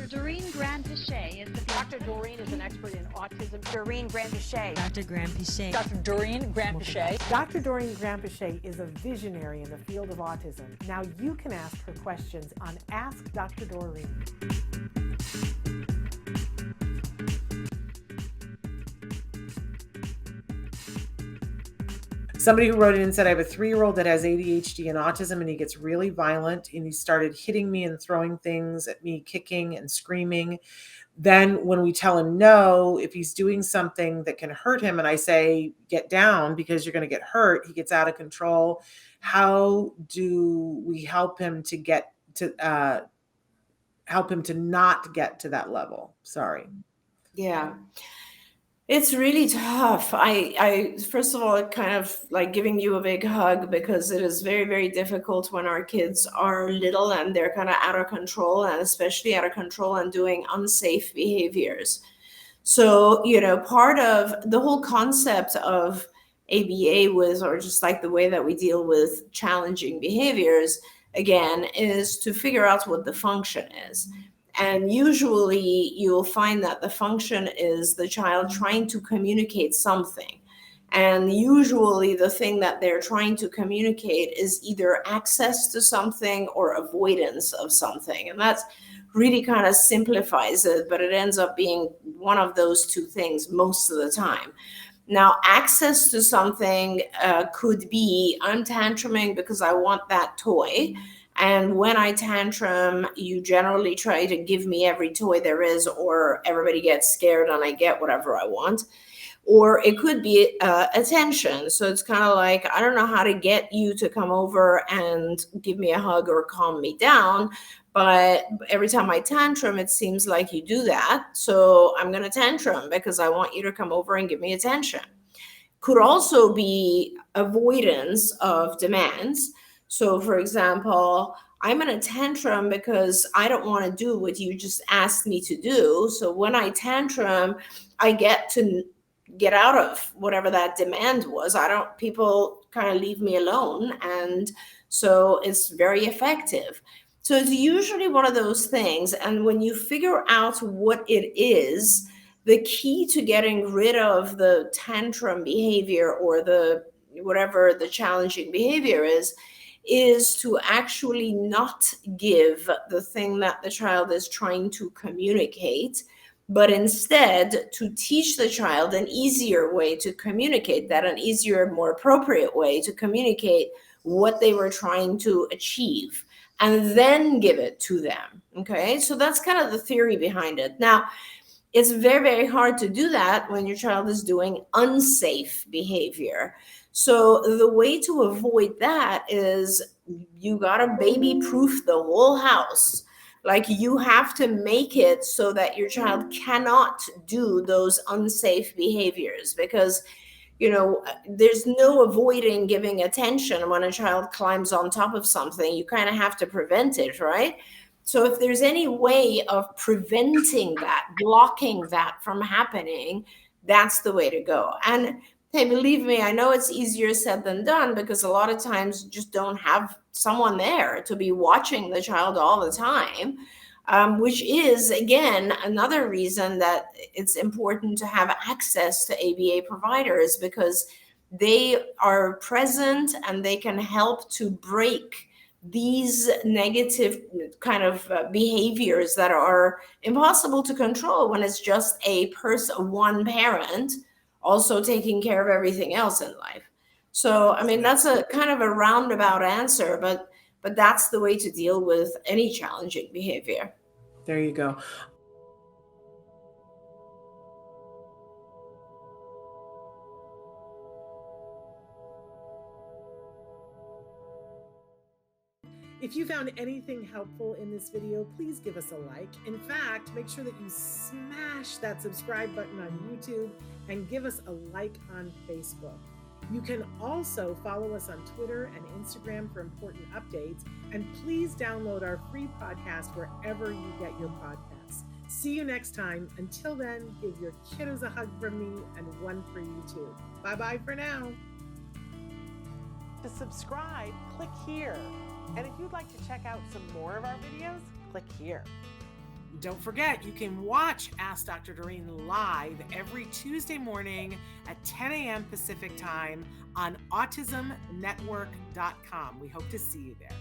Doreen Granpeesheh is the Dr. Doreen is an expert in autism. Doreen Granpeesheh. Dr. Granpeesheh. Dr. Doreen Granpeesheh. Dr. Doreen Granpeesheh is a visionary in the field of autism. Now you can ask her questions on Ask Dr. Doreen. Somebody who wrote in and said, I have a 3-year-old that has ADHD and autism, and he gets really violent, and he started hitting me and throwing things at me, kicking and screaming. Then when we tell him no, if he's doing something that can hurt him, and I say, get down because you're going to get hurt, he gets out of control. How do we help him to get to, help him to not get to that level? Sorry. Yeah. It's really tough. I first of all, it kind of like giving you a big hug, because it is very, very difficult when our kids are little and they're kind of out of control, and especially out of control and doing unsafe behaviors. So, part of the whole concept of ABA was, or just like the way that we deal with challenging behaviors, again, is to figure out what the function is. And usually you'll find that the function is the child trying to communicate something. And usually the thing that they're trying to communicate is either access to something or avoidance of something. And that's really kind of simplifies it, but it ends up being one of those two things most of the time. Now, access to something could be, I'm tantruming because I want that toy. And when I tantrum, you generally try to give me every toy there is, or everybody gets scared and I get whatever I want. Or it could be attention. So it's kind of like, I don't know how to get you to come over and give me a hug or calm me down. But every time I tantrum, it seems like you do that. So I'm going to tantrum because I want you to come over and give me attention. Could also be avoidance of demands. So, for example, I'm in a tantrum because I don't want to do what you just asked me to do. So when I tantrum, I get to get out of whatever that demand was. People kind of leave me alone. And so it's very effective. So it's usually one of those things. And when you figure out what it is, the key to getting rid of the tantrum behavior or whatever the challenging behavior is to actually not give the thing that the child is trying to communicate, but instead to teach the child an easier way to communicate that, an easier, more appropriate way to communicate what they were trying to achieve, and then give it to them. Okay, so that's kind of the theory behind it. Now, it's very, very hard to do that when your child is doing unsafe behavior. So the way to avoid that is you got to baby-proof the whole house. Like, you have to make it so that your child cannot do those unsafe behaviors, because, there's no avoiding giving attention when a child climbs on top of something. You kind of have to prevent it, right? So if there's any way of preventing that, blocking that from happening, that's the way to go. And hey, believe me, I know it's easier said than done, because a lot of times you just don't have someone there to be watching the child all the time, which is, again, another reason that it's important to have access to ABA providers, because they are present and they can help to break these negative kind of behaviors that are impossible to control when it's just one parent also taking care of everything else in life. So, I mean, that's a kind of a roundabout answer, but that's the way to deal with any challenging behavior. There you go. If you found anything helpful in this video, please give us a like. In fact, make sure that you smash that subscribe button on YouTube and give us a like on Facebook. You can also follow us on Twitter and Instagram for important updates. And please download our free podcast wherever you get your podcasts. See you next time. Until then, give your kiddos a hug from me and one for you too. Bye-bye for now. To subscribe, click here. And if you'd like to check out some more of our videos, click here. Don't forget, you can watch Ask Dr. Doreen live every Tuesday morning at 10 a.m. Pacific time on autismnetwork.com. We hope to see you there.